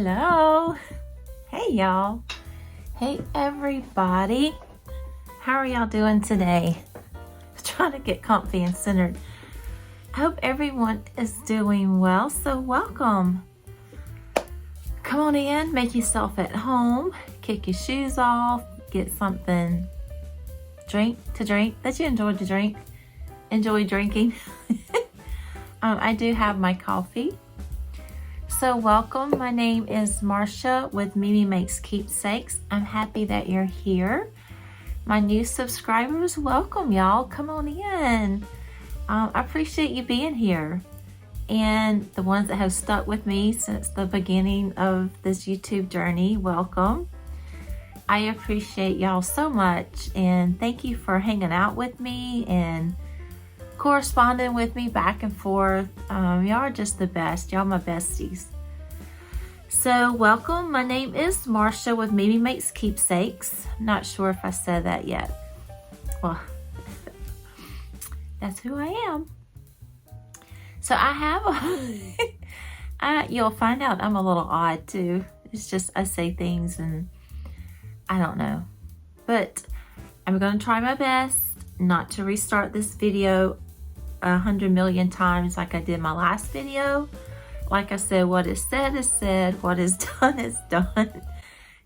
Hello. Hey y'all. Hey everybody. How are y'all doing today? Trying to get comfy and centered. I hope everyone is doing well, so welcome. Come on in, make yourself at home, kick your shoes off, get something to drink that you enjoy to drink. Enjoy drinking. I do have my coffee. So welcome, my name is Marsha with Mimi Makes Keepsakes. I'm happy that you're here. My new subscribers, welcome y'all, come on in. I appreciate you being here. And the ones that have stuck with me since the beginning of this YouTube journey, welcome. I appreciate y'all so much and thank you for hanging out with me and corresponding with me back and forth. Y'all are just the best. Y'all my besties. So welcome. My name is Marsha with Mimi Makes Keepsakes. Not sure if I said that yet. Well, that's who I am. So I have you'll find out I'm a little odd too. It's just I say things and I don't know. But I'm going to try my best not to restart this video 100 million times like I did my last video. Like I said, what is said is said, what is done.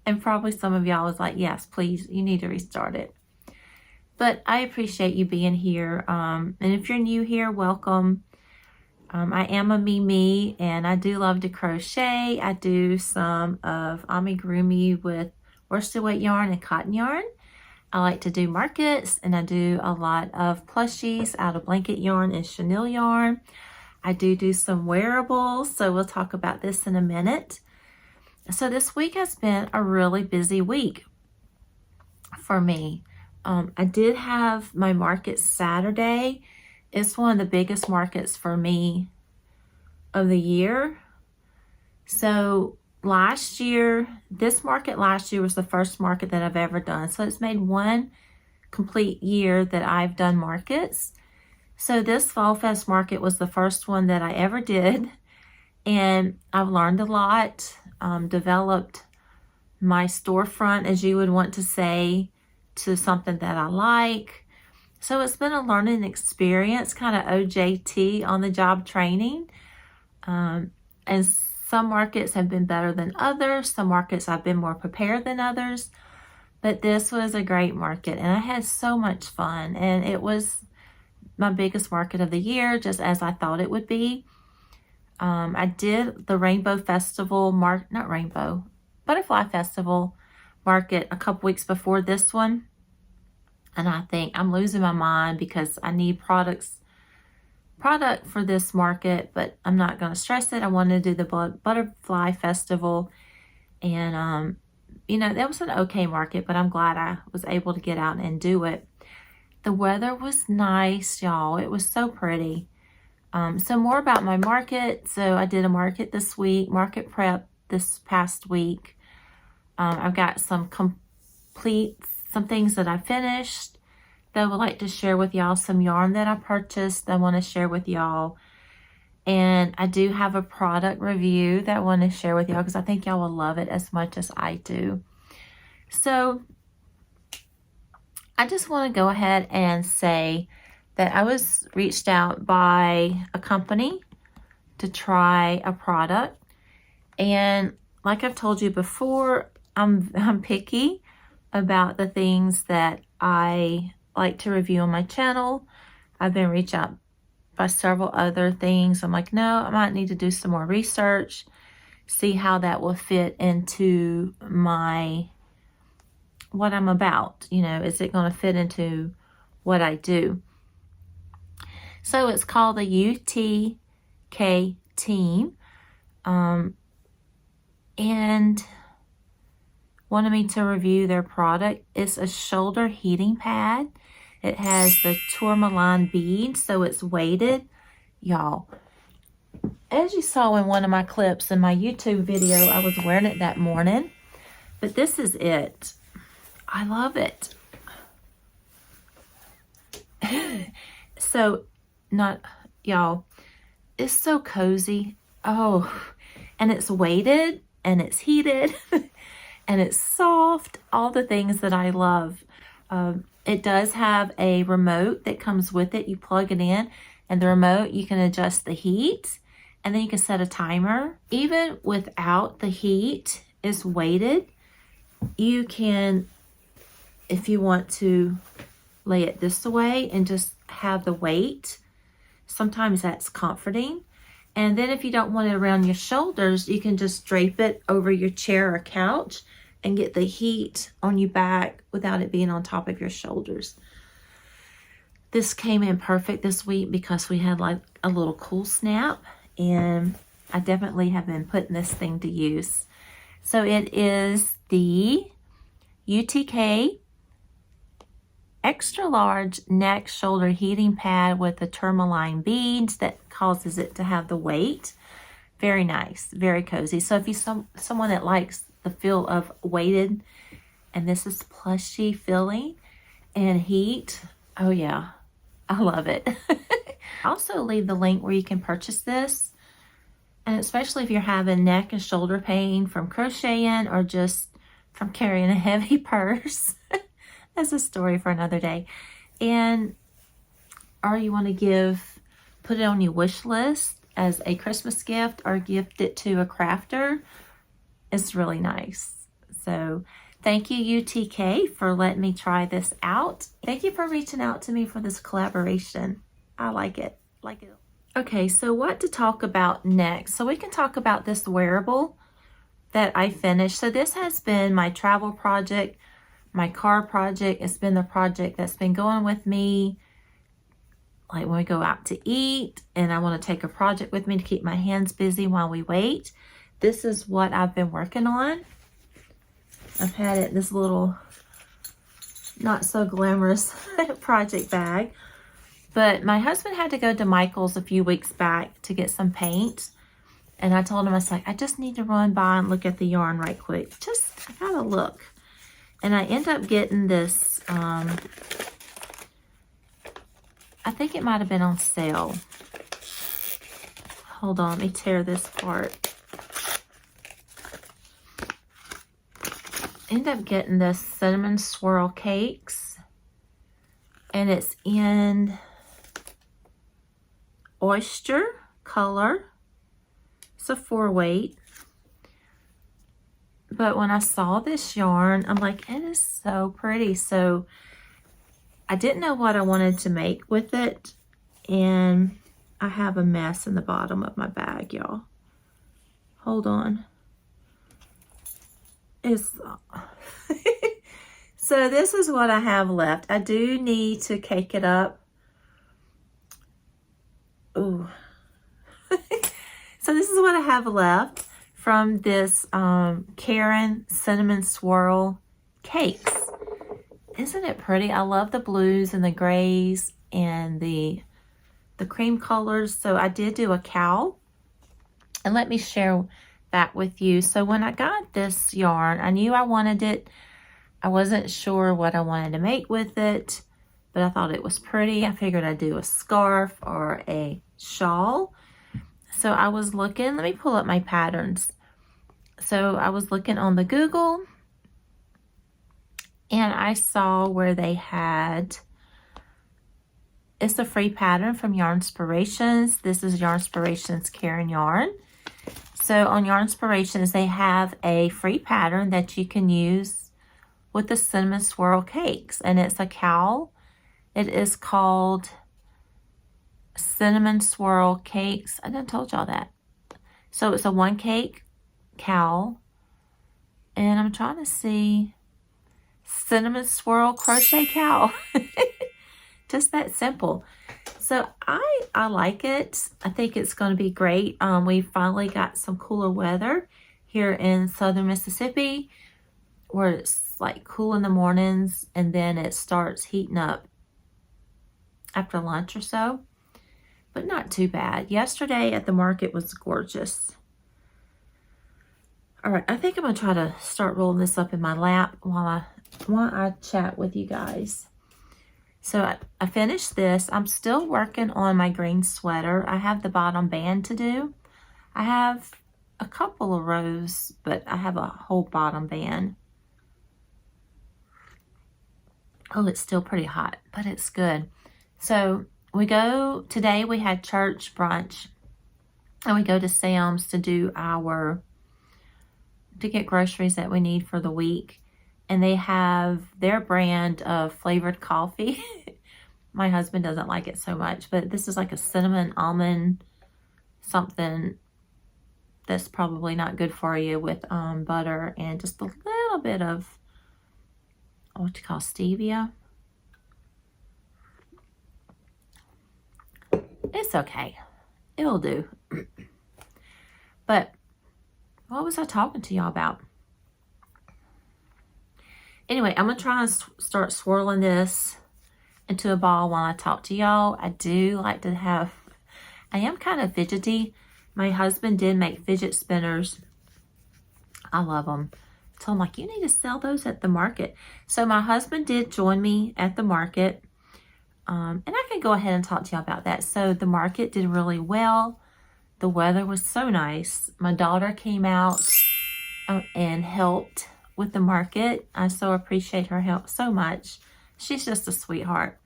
And probably some of y'all was like, yes, please, you need to restart it. But I appreciate you being here. And if you're new here, welcome. I am a Mimi and I do love to crochet. I do some of amigurumi with worsted weight yarn and cotton yarn. I like to do markets and I do a lot of plushies out of blanket yarn and chenille yarn. I do some wearables, so we'll talk about this in a minute. So this week has been a really busy week for me. I did have my market Saturday. It's one of the biggest markets for me of the year. So last year, this market last year was the first market that I've ever done. So it's made one complete year that I've done markets. So this Fall Fest market was the first one that I ever did. And I've learned a lot, developed my storefront, as you would want to say, to something that I like. So it's been a learning experience, kind of OJT, on the job training. And some markets have been better than others. Some markets I've been more prepared than others. But this was a great market and I had so much fun. And it was my biggest market of the year, just as I thought it would be. I did the Rainbow Festival, Butterfly Festival market a couple weeks before this one. And I think I'm losing my mind because I need product for this market, but I'm not going to stress it. I wanted to do the Butterfly Festival. And, you know, that was an okay market, but I'm glad I was able to get out and do it. The weather was nice, y'all. It was so pretty. So more about my market. So I did a market this week, market prep this past week. I've got some things that I finished that I would like to share with y'all, some yarn that I purchased that I want to share with y'all. And I do have a product review that I want to share with y'all because I think y'all will love it as much as I do. So I just want to go ahead and say that I was reached out by a company to try a product. And like I've told you before, I'm picky about the things that I like to review on my channel. I've been reached out by several other things. I'm like, no, I might need to do some more research, see how that will fit into what I'm about. You know, is it going to fit into what I do? So it's called the UTK team. And wanted me to review their product. It's a shoulder heating pad. It has the tourmaline bead, so it's weighted. Y'all, as you saw in one of my clips in my YouTube video, I was wearing it that morning. But this is it. I love it. So, y'all, it's so cozy. Oh, and it's weighted. and it's heated and it's soft, all the things that I love. It does have a remote that comes with it. You plug it in, and the remote, you can adjust the heat, and then you can set a timer. Even without the heat, it's weighted. You can, if you want to, lay it this way and just have the weight. Sometimes that's comforting. And then if you don't want it around your shoulders, you can just drape it over your chair or couch and get the heat on your back without it being on top of your shoulders. This came in perfect this week because we had like a little cool snap, and I definitely have been putting this thing to use. So it is the UTK extra large neck shoulder heating pad with the tourmaline beads that causes it to have the weight. Very nice, very cozy. So if you're someone that likes the feel of weighted, and this is plushy feeling and heat, oh yeah, I love it. I'll also leave the link where you can purchase this, and especially if you're having neck and shoulder pain from crocheting or just from carrying a heavy purse. That's a story for another day. And or you want to put it on your wish list as a Christmas gift or gift it to a crafter. It's really nice. So thank you, UTK, for letting me try this out. Thank you for reaching out to me for this collaboration. I like it. Okay, so what to talk about next? So we can talk about this wearable that I finished. So this has been my travel project, my car project. It's been the project that's been going with me, like when we go out to eat and I want to take a project with me to keep my hands busy while we wait. This is what I've been working on. I've had it this little not so glamorous project bag, but my husband had to go to Michael's a few weeks back to get some paint, and I told him, I was like, I just need to run by and look at the yarn right quick. I gotta look. And I end up getting this, I think it might have been on sale. Hold on, let me tear this apart. End up getting this cinnamon swirl cakes, and it's in oyster color. It's a 4-weight. But when I saw this yarn, I'm like, it is so pretty. So I didn't know what I wanted to make with it, and I have a mess in the bottom of my bag, y'all. Hold on. So this is what I have left. I do need to cake it up. Ooh. So this is what I have left from this Karen Cinnamon Swirl Cakes. Isn't it pretty? I love the blues and the grays and the cream colors. So I did do a cowl, and let me share that with you. So when I got this yarn, I knew I wanted it. I wasn't sure what I wanted to make with it, but I thought it was pretty. I figured I'd do a scarf or a shawl. So I was looking, let me pull up my patterns. So I was looking on the Google, and I saw where they had, it's a free pattern from Yarnspirations. This is Yarnspirations Karen Yarn. So on Yarnspirations, they have a free pattern that you can use with the cinnamon swirl cakes, and it's a cowl. It is called Cinnamon Swirl Cakes. I done told y'all that. So it's a 1 cake cowl, and I'm trying to see, cinnamon swirl crochet cowl. Just that simple. So I like it. I think it's going to be great. We finally got some cooler weather here in southern Mississippi, where it's like cool in the mornings and then it starts heating up after lunch or so, but not too bad. Yesterday at the market was gorgeous. All right, I think I'm gonna try to start rolling this up in my lap while I chat with you guys. So I finished this. I'm still working on my green sweater. I have the bottom band to do. I have a couple of rows, but I have a whole bottom band. Oh, it's still pretty hot, but it's good. So today we had church brunch, and we go to Sam's to to get groceries that we need for the week. And they have their brand of flavored coffee. My husband doesn't like it so much, but this is like a cinnamon almond something that's probably not good for you, with butter and just a little bit of what you call stevia. It's okay. It'll do. But what was I talking to y'all about? Anyway, I'm going to try and start swirling this into a ball while I talk to y'all. I do like to I am kind of fidgety. My husband did make fidget spinners. I love them. So I'm like, you need to sell those at the market. So my husband did join me at the market. And I can go ahead and talk to y'all about that. So the market did really well. The weather was so nice. My daughter came out and helped with the market. I so appreciate her help so much. She's just a sweetheart.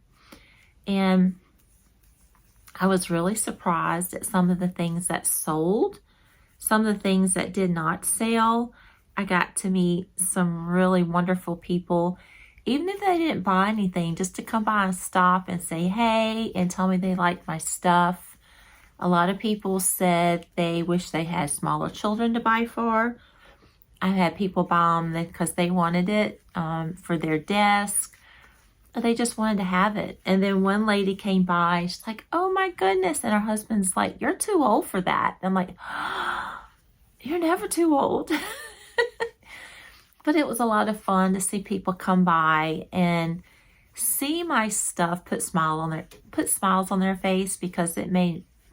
And I was really surprised at some of the things that sold, some of the things that did not sell. I got to meet some really wonderful people, even if they didn't buy anything, just to come by and stop and say hey and tell me they liked my stuff. A lot of people said they wish they had smaller children to buy for. I had people buy them because they wanted it for their desk. They just wanted to have it. And then one lady came by. She's like, oh my goodness. And her husband's like, you're too old for that. And I'm like, oh, you're never too old. But it was a lot of fun to see people come by and see my stuff, put smiles on their face, because it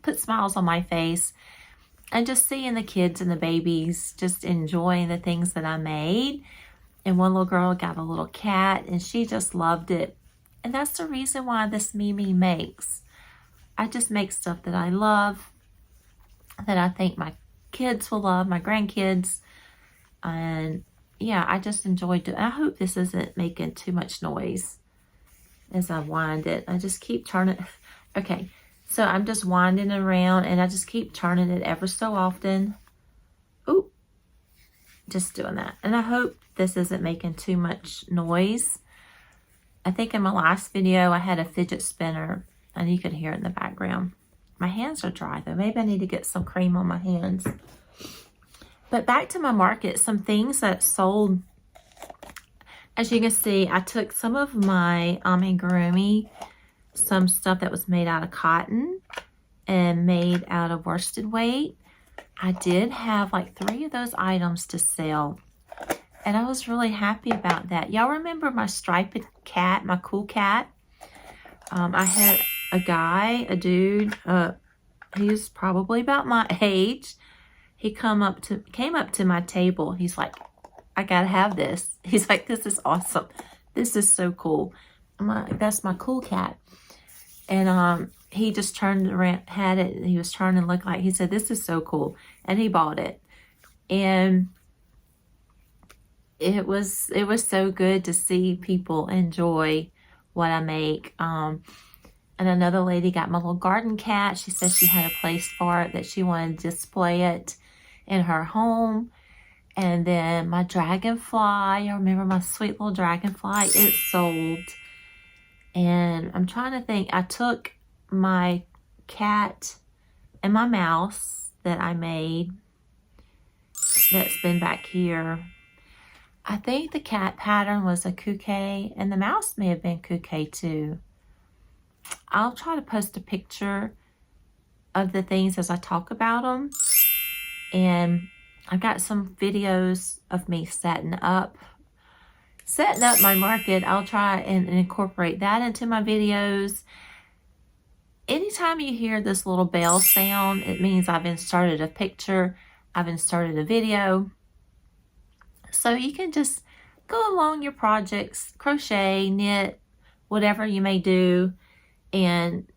put smiles on my face. And just seeing the kids and the babies just enjoying the things that I made. And one little girl got a little cat, and she just loved it. And that's the reason why this Mimi makes. I just make stuff that I love, that I think my kids will love, my grandkids. And yeah, I just enjoyed it. I hope this isn't making too much noise as I wind it. I just keep turning. Okay, so I'm just winding around, and I just keep turning it ever so often. Ooh, just doing that. And I hope this isn't making too much noise. I think in my last video I had a fidget spinner, and you could hear it in the background. My hands are dry though. Maybe I need to get some cream on my hands. But back to my market, some things that sold. As you can see, I took some of my amigurumi, some stuff that was made out of cotton and made out of worsted weight. I did have like 3 of those items to sell, and I was really happy about that. Y'all remember my striped cat, my cool cat? I had a dude, he was probably about my age. He came up to my table. He's like, I gotta have this. He's like, this is awesome. This is so cool. I'm like, that's my cool cat. And he just turned around, had it, and he was turning and looked like, he said, this is so cool. And he bought it. And it was so good to see people enjoy what I make. And another lady got my little garden cat. She said she had a place for it, that she wanted to display it in her home. And then my dragonfly, I remember my sweet little dragonfly, it sold. And I'm trying to think, I took my cat and my mouse that I made, that's been back here. I think the cat pattern was a COCHET, and the mouse may have been COCHET too. I'll try to post a picture of the things as I talk about them. And I've got some videos of me setting up my market. I'll try and incorporate that into my videos. Anytime you hear this little bell sound, it means I've inserted a picture, I've inserted a video. So you can just go along your projects, crochet, knit, whatever you may do, and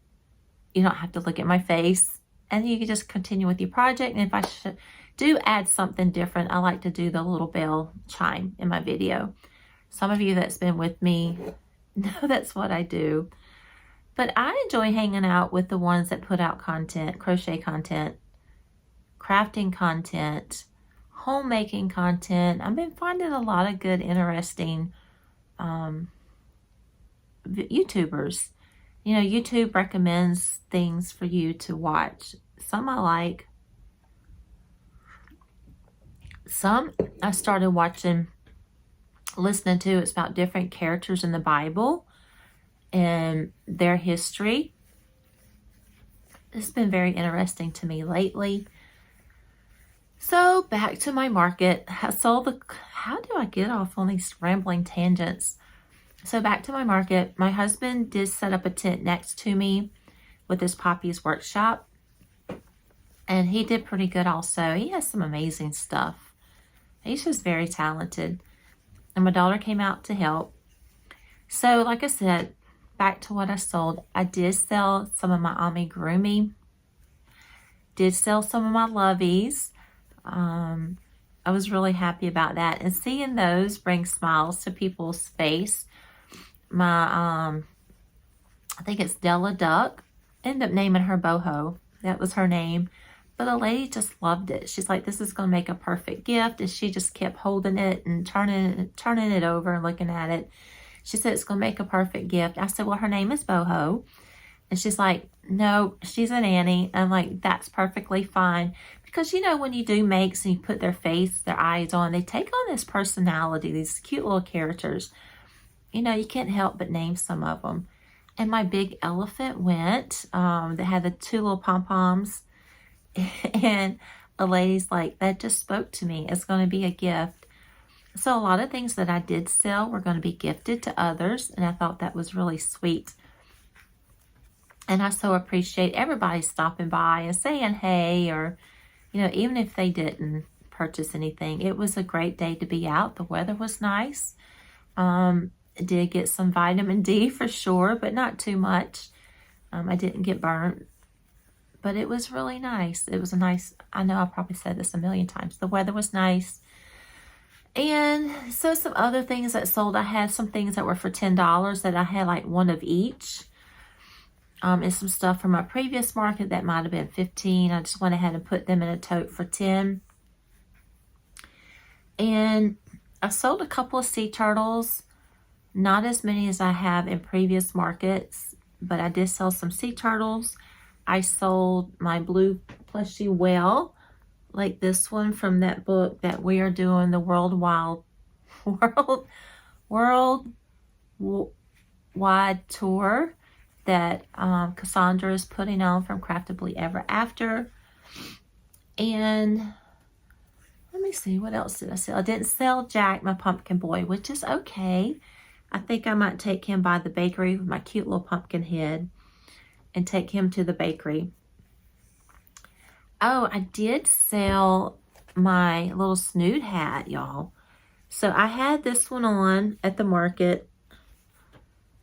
you don't have to look at my face. And you can just continue with your project. And if I do add something different. I like to do the little bell chime in my video. Some of you that's been with me know that's what I do. But I enjoy hanging out with the ones that put out content, crochet content, crafting content, homemaking content. I've been finding a lot of good, interesting YouTubers. You know, YouTube recommends things for you to watch. Some I like. Some I started watching, listening to. It's about different characters in the Bible and their history. It's been very interesting to me lately. So back to my market. I sold the, how do I get off on these rambling tangents? So back to my market. My husband did set up a tent next to me with his Poppy's workshop. And he did pretty good also. He has some amazing stuff. He's just very talented. And my daughter came out to help. So like I said, back to what I sold. I did sell some of my amigurumi. Did sell some of my loveys. I was really happy about that. And seeing those bring smiles to people's face. My, I think it's Della Duck. Ended up naming her Boho. That was her name. But the lady just loved it. She's like, this is going to make a perfect gift. And she just kept holding it and turning it over and looking at it. She said, it's going to make a perfect gift. I said, well, her name is Boho. And she's like, no, she's an Annie. I'm like, that's perfectly fine. Because, you know, when you do makes and you put their face, their eyes on, they take on this personality, these cute little characters. You know, you can't help but name some of them. And my big elephant went. They had the two little pom-poms. And a lady's like, that just spoke to me. It's going to be a gift. So a lot of things that I did sell were going to be gifted to others. And I thought that was really sweet. And I so appreciate everybody stopping by and saying hey, or, you know, even if they didn't purchase anything. It was a great day to be out. The weather was nice. Did get some vitamin D for sure, but not too much. I didn't get burnt. But it was really nice. It was a nice, I know I probably said this a million times. The weather was nice. And so some other things that sold, I had some things that were for $10 that I had like one of each. And some stuff from my previous market that might have been $15. I just went ahead and put them in a tote for $10. And I sold a couple of sea turtles. Not as many as I have in previous markets, but I did sell some sea turtles. I sold my blue plushy whale, like this one from that book that we are doing, the worldwide tour that Cassandra is putting on from Craftably Ever After. And let me see, what else did I sell? I didn't sell Jack, my pumpkin boy, which is okay. I think I might take him by the bakery with my cute little pumpkin head and take him to the bakery. Oh, I did sell my little snood hat, y'all. So I had this one on at the market.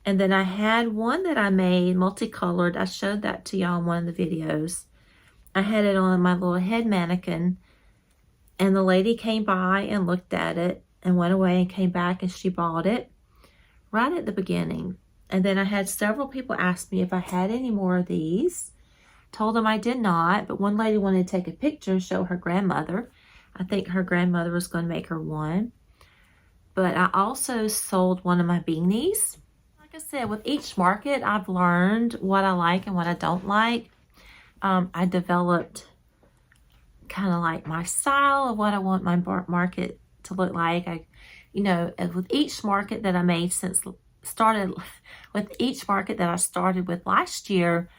And then I had one that I made multicolored. I showed that to y'all in one of the videos. I had it on my little head mannequin. And the lady came by and looked at it and went away and came back and she bought it right at the beginning. And then I had several people ask me if I had any more of these. Told them I did not, but one lady wanted to take a picture and show her grandmother. I think her grandmother was going to make her one. But I also sold one of my beanies. Like I said, with each market, I've learned what I like and what I don't like. I developed kind of like my style of what I want my market to look like. You know, with each market that I made since with each market that I started with last year,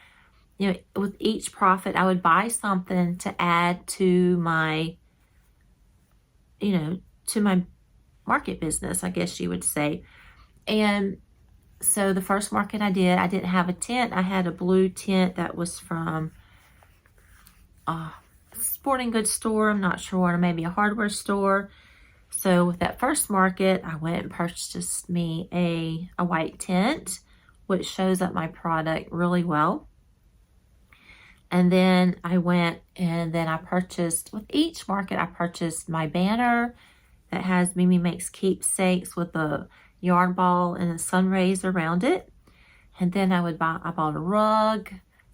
you know, with each profit, I would buy something to add to my, you know, to my market business, I guess you would say. And so the first market I didn't have a tent. I had a blue tent that was from a sporting goods store. I'm not sure, or maybe a hardware store. So with that first market, I went and purchased me a white tent, which shows up my product really well. And then I went and then I purchased, with each market, I purchased my banner that has Mimi Makes Keepsakes with a yarn ball and a sun rays around it. And then I bought a rug,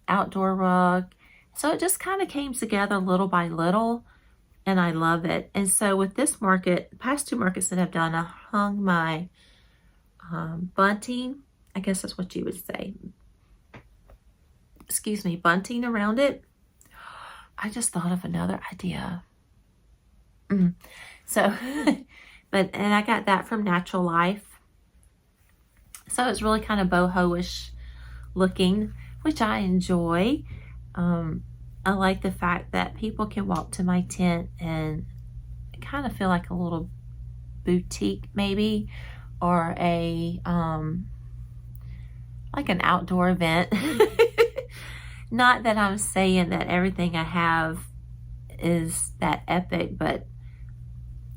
outdoor rug. So it just kind of came together little by little, and I love it. And so with this market, past 2 markets that I've done, I hung my bunting, I guess that's what you would say, excuse me, bunting around it. I just thought of another idea. So, and I got that from Natural Life. So it's really kind of boho-ish looking, which I enjoy. I like the fact that people can walk to my tent and kind of feel like a little boutique maybe, or a, like an outdoor event. Not that I'm saying that everything I have is that epic, but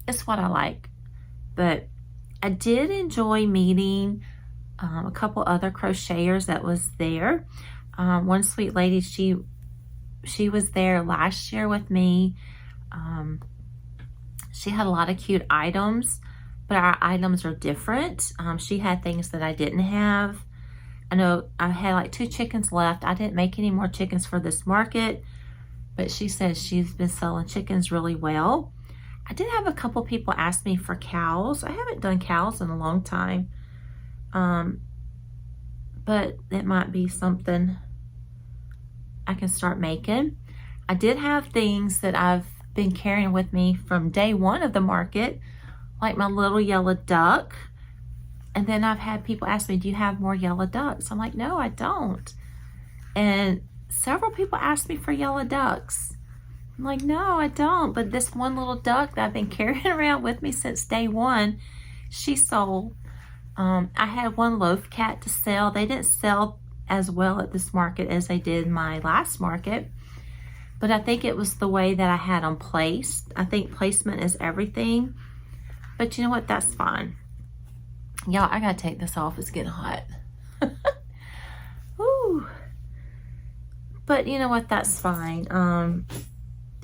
it's what I like. But I did enjoy meeting a couple other crocheters that was there. One sweet lady, she was there last year with me. She had a lot of cute items, but our items are different. She had things that I didn't have. I know I had like 2 chickens left. I didn't make any more chickens for this market, but she says she's been selling chickens really well. I did have a couple people ask me for COWLs. I haven't done COWLs in a long time, but it might be something I can start making. I did have things that I've been carrying with me from day 1 of the market, like my little yellow duck. And then I've had people ask me, do you have more yellow ducks? I'm like, no, I don't. And several people asked me for yellow ducks. I'm like, no, I don't. But this one little duck that I've been carrying around with me since day 1, she sold. I had one loaf cat to sell. They didn't sell as well at this market as they did my last market. But I think it was the way that I had them placed. I think placement is everything. But you know what? That's fine. Y'all, I gotta take this off. It's getting hot. Woo. But you know what? That's fine.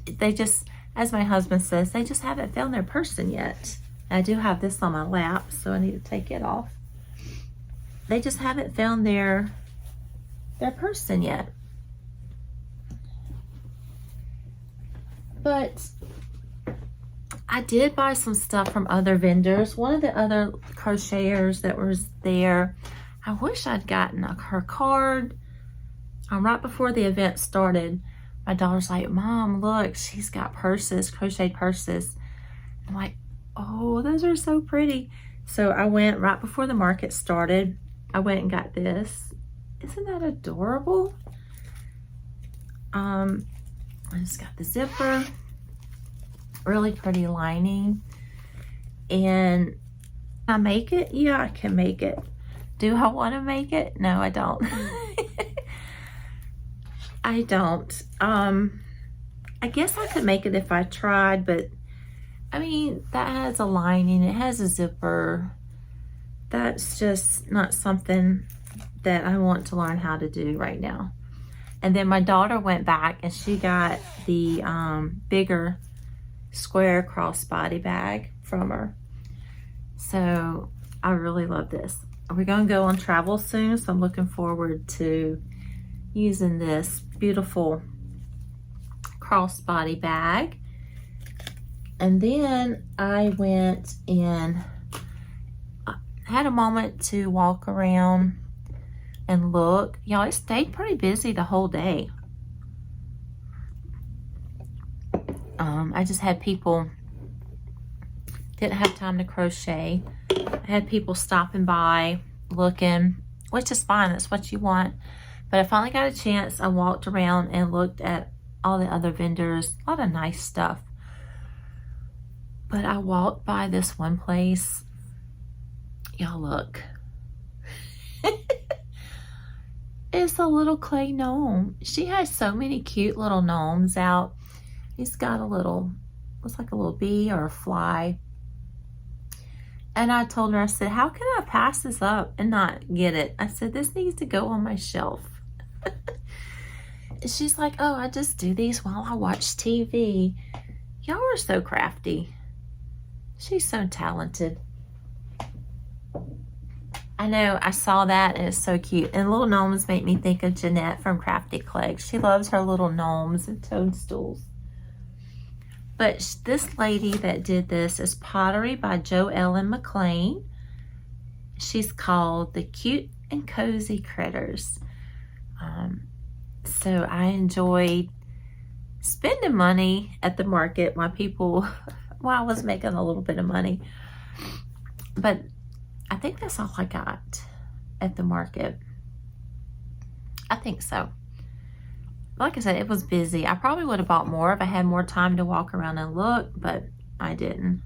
They just, as my husband says, they just haven't found their person yet. I do have this on my lap, so I need to take it off. They just haven't found their person yet. But I did buy some stuff from other vendors. One of the other crocheters that was there, I wish I'd gotten her card. Right before the event started, my daughter's like, Mom, look, she's got purses, crocheted purses. I'm like, oh, those are so pretty. So I went right before the market started. I went and got this. Isn't that adorable? I just got the zipper. Really pretty lining. And can I make it? Yeah, I can make it. Do I want to make it? No, I don't. I don't. I guess I could make it if I tried, but I mean, that has a lining, it has a zipper. That's just not something that I want to learn how to do right now. And then my daughter went back and she got the bigger square crossbody bag from her. So I really love this. We're going to go on travel soon, so I'm looking forward to using this beautiful crossbody bag. And then I went and had a moment to walk around and look. Y'all, it stayed pretty busy the whole day. I just had people, didn't have time to crochet. I had people stopping by, looking, which is fine, that's what you want. But I finally got a chance. I walked around and looked at all the other vendors, a lot of nice stuff. But I walked by this one place. Y'all look. It's a little clay gnome. She has so many cute little gnomes out. He's got a little, looks like a little bee or a fly. And I told her, I said, how can I pass this up and not get it? I said, this needs to go on my shelf. she's like, oh, I just do these while I watch TV. Y'all are so crafty. She's so talented. I know, I saw that and it's so cute. And little gnomes make me think of Jeanette from Crafty Clegg. She loves her little gnomes and toadstools. But this lady that did this is Pottery by Jo Ellen McLean. She's called The Cute and Cozy Critters. So I enjoyed spending money at the market while I was making a little bit of money. But I think that's all I got at the market. I think so. Like I said, it was busy. I probably would have bought more if I had more time to walk around and look, but I didn't.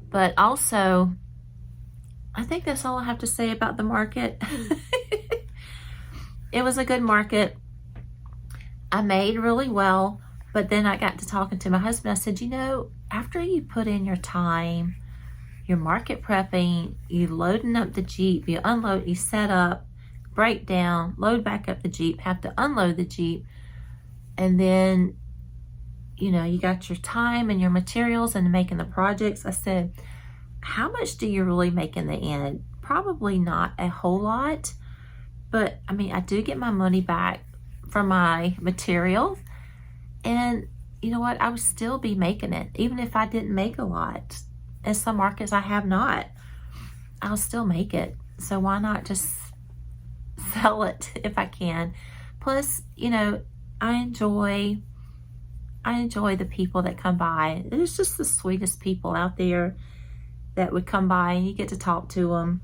But also, I think that's all I have to say about the market. It was a good market. I made really well, but then I got to talking to my husband. I said, you know, after you put in your time, your market prepping, you loading up the Jeep, you unload, you set up, break down, load back up the Jeep, have to unload the Jeep, and then, you know, you got your time and your materials and making the projects. I said, how much do you really make in the end? Probably not a whole lot, but I mean, I do get my money back for my materials, and you know what, I would still be making it even if I didn't make a lot. In some markets I have not, I'll still make it. So why not just sell it if I can? Plus, you know, I enjoy the people that come by. There's just the sweetest people out there that would come by, and you get to talk to them.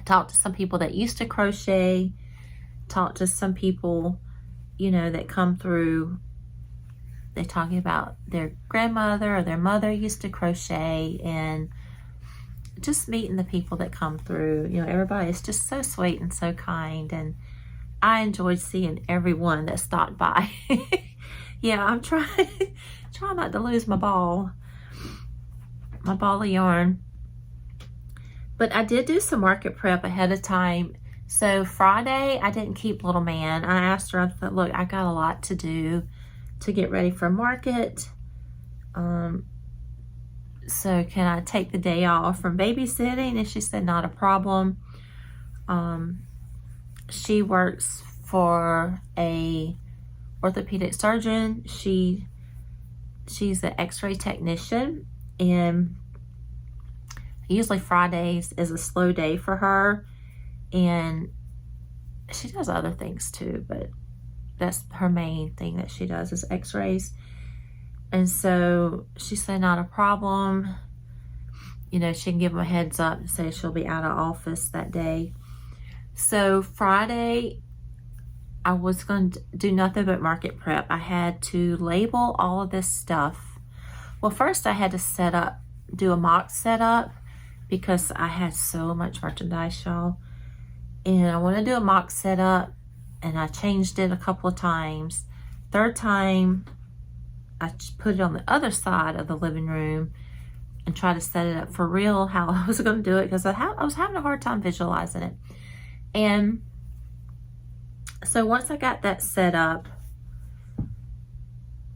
Talk to some people that used to crochet, talk to some people, you know, that come through. They're talking about their grandmother or their mother used to crochet, and just meeting the people that come through. You know, everybody is just so sweet and so kind, and I enjoyed seeing everyone that stopped by. Yeah, I'm trying not to lose my ball of yarn. But I did do some market prep ahead of time. So Friday, I didn't keep little man. I asked her, I thought, look, I got a lot to do to get ready for market. So can I take the day off from babysitting? And she said, not a problem. She works for a orthopedic surgeon. She's an x-ray technician, and usually Fridays is a slow day for her, and she does other things too, but that's her main thing that she does is x-rays. And so she said, not a problem. You know, she can give them a heads up and say she'll be out of office that day. So Friday, I was going to do nothing but market prep. I had to label all of this stuff. Well, first I had to do a mock setup because I had so much merchandise, y'all. And I want to do a mock setup, and I changed it a couple of times. Third time, I put it on the other side of the living room and try to set it up for real how I was going to do it, because I was having a hard time visualizing it. And so once I got that set up,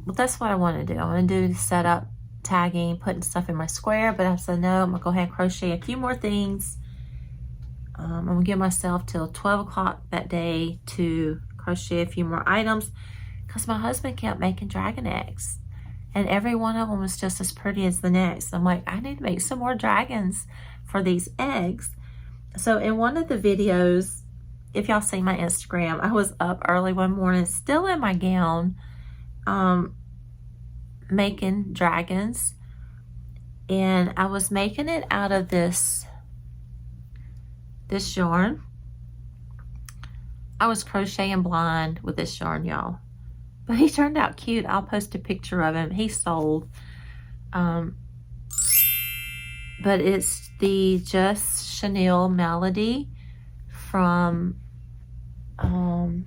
well, that's what I want to do. I want to do the setup, tagging, putting stuff in my square, but I said, no, I'm going to go ahead and crochet a few more things. I'm going to give myself till 12 o'clock that day to crochet a few more items, because my husband kept making dragon eggs, and every one of them was just as pretty as the next. I'm like, I need to make some more dragons for these eggs. So in one of the videos, if y'all see my Instagram, I was up early one morning, still in my gown, making dragons, and I was making it out of this yarn. I was crocheting blind with this yarn, y'all. But he turned out cute. I'll post a picture of him. He sold. But it's the Just Chanel Melody from oh,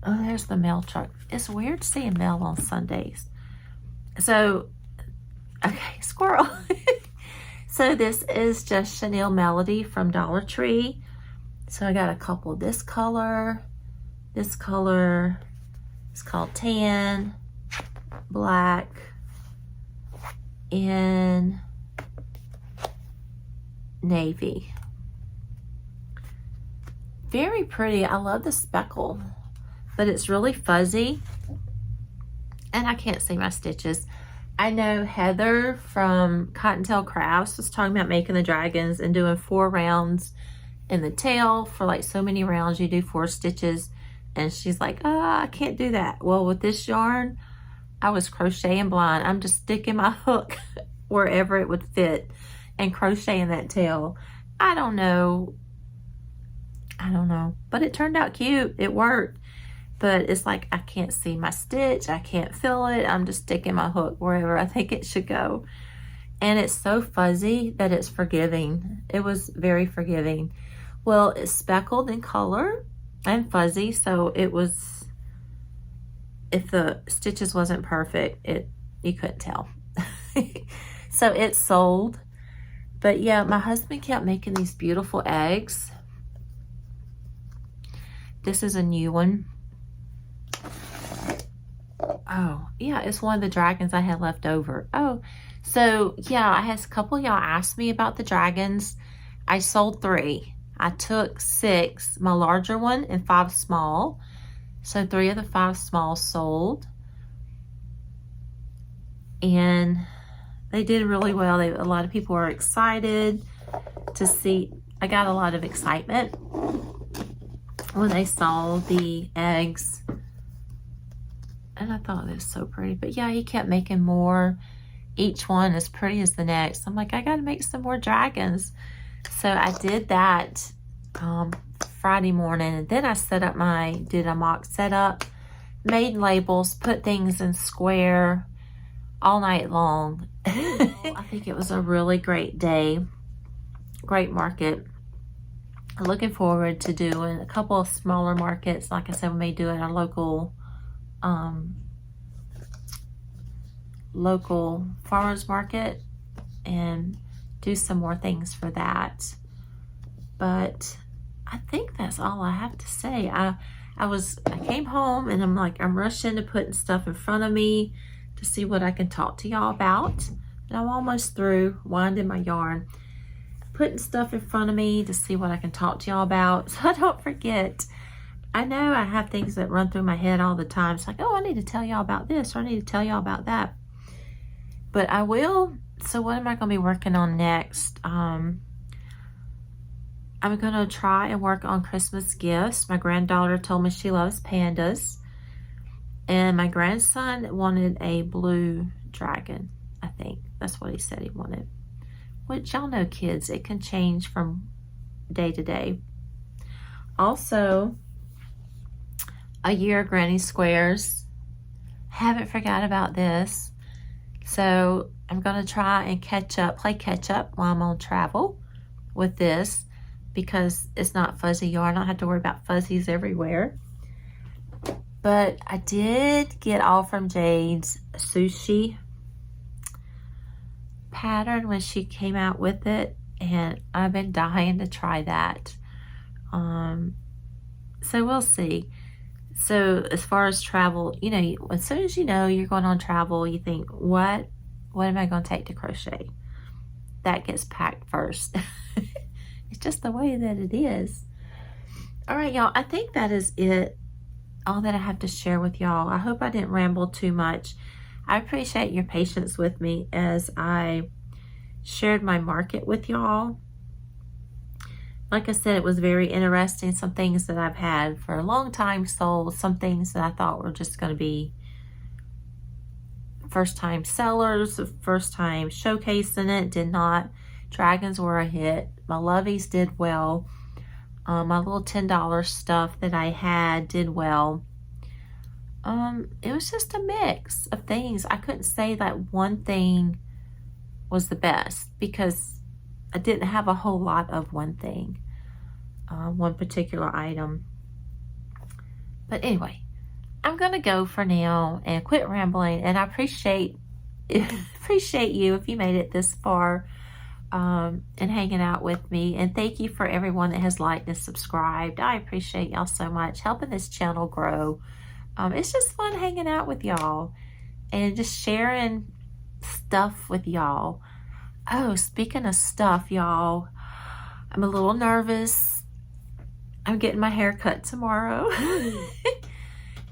there's the mail truck. It's weird seeing mail on Sundays. So, okay, squirrel. So this is just Chanel Melody from Dollar Tree. So I got a couple. This color. It's called tan, black, and navy. Very pretty. I love the speckle, but it's really fuzzy and I can't see my stitches. I know Heather from Cottontail Crafts was talking about making the dragons and doing 4 rounds in the tail. For like so many rounds you do 4 stitches, and she's like, oh, I can't do that. Well, with this yarn, I was crocheting blind. I'm just sticking my hook wherever it would fit and crocheting that tail. I don't know, but it turned out cute. It worked. But it's like I can't see my stitch. I can't feel it. I'm just sticking my hook wherever I think it should go. And it's so fuzzy that it's forgiving. It was very forgiving. Well, it's speckled in color and fuzzy, so it was, if the stitches wasn't perfect, you couldn't tell. So it sold. But yeah, my husband kept making these beautiful eggs. This is a new one. Oh, yeah, it's one of the dragons I had left over. Oh, so yeah, I had a couple of y'all asked me about the dragons. I sold 3. I took 6, my larger one, and 5 small. So 3 of the 5 small sold. And they did really well. A lot of people were excited to see. I got a lot of excitement when they saw the eggs. And I thought it was so pretty. But yeah, he kept making more. Each one as pretty as the next. I'm like, I got to make some more dragons. So I did that Friday morning. And then I did a mock setup, made labels, put things in square all night long. I think it was a really great day. Great market. I'm looking forward to doing a couple of smaller markets. Like I said, we may do at our local farmers market and do some more things for that. But I think that's all I have to say. I came home and I'm like, I'm rushing to putting stuff in front of me to see what I can talk to y'all about. And I'm almost through winding my yarn, putting stuff in front of me to see what I can talk to y'all about so I don't forget. I know I have things that run through my head all the time. It's like, oh, I need to tell y'all about this, or I need to tell y'all about that. But I will. So what am I going to be working on next? I'm going to try and work on Christmas gifts. My granddaughter told me she loves pandas. And my grandson wanted a blue dragon, I think. That's what he said he wanted. Which, y'all know, kids, it can change from day to day. Also, a year of Granny Squares. Haven't forgot about this. So I'm going to try and play catch up while I'm on travel with this, because it's not fuzzy yarn. I don't have to worry about fuzzies everywhere. But I did get all from Jade's sushi pattern when she came out with it, and I've been dying to try that. So we'll see. So as far as travel, you know, as soon as you know you're going on travel, you think, what am I going to take to crochet? That gets packed first. It's just the way that it is. All right, y'all, I think that is it. All that I have to share with y'all. I hope I didn't ramble too much. I appreciate your patience with me as I shared my market with y'all. Like I said, it was very interesting. Some things that I've had for a long time sold. Some things that I thought were just going to be first time sellers, first time showcasing it, did not. Dragons were a hit. My lovies did well. My little $10 stuff that I had did well. It was just a mix of things. I couldn't say that one thing was the best, because I didn't have a whole lot of one thing, one particular item. But anyway, I'm going to go for now and quit rambling. And I appreciate you if you made it this far and hanging out with me. And thank you for everyone that has liked and subscribed. I appreciate y'all so much, helping this channel grow. It's just fun hanging out with y'all and just sharing stuff with y'all. Oh, speaking of stuff, y'all, I'm a little nervous. I'm getting my hair cut tomorrow.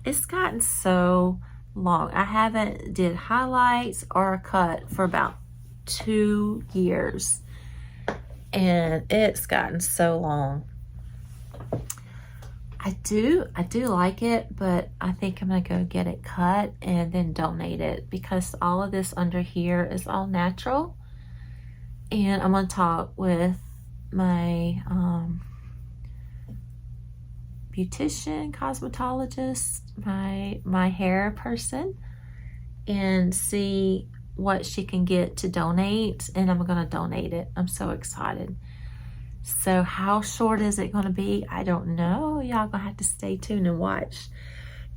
It's gotten so long. I haven't did highlights or a cut for about 2 years, and it's gotten so long. I do like it, but I think I'm gonna go get it cut and then donate it, because all of this under here is all natural. And I'm gonna talk with my beautician, cosmetologist, my hair person, and see what she can get to donate, and I'm gonna donate it. I'm so excited. So how short is it gonna be? I don't know. Y'all gonna have to stay tuned and watch.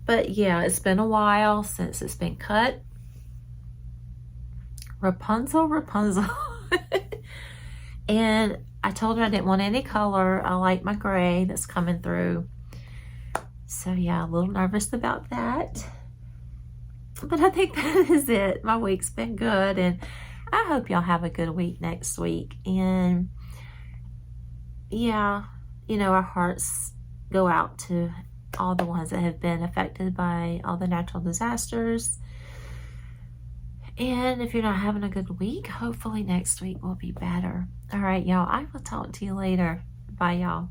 But yeah, it's been a while since it's been cut. Rapunzel. And I told her I didn't want any color. I like my gray that's coming through. So yeah, a little nervous about that. But I think that is it. My week's been good, and I hope y'all have a good week next week. And yeah, you know, our hearts go out to all the ones that have been affected by all the natural disasters. And if you're not having a good week, hopefully next week will be better. All right, y'all, I will talk to you later. Bye, y'all.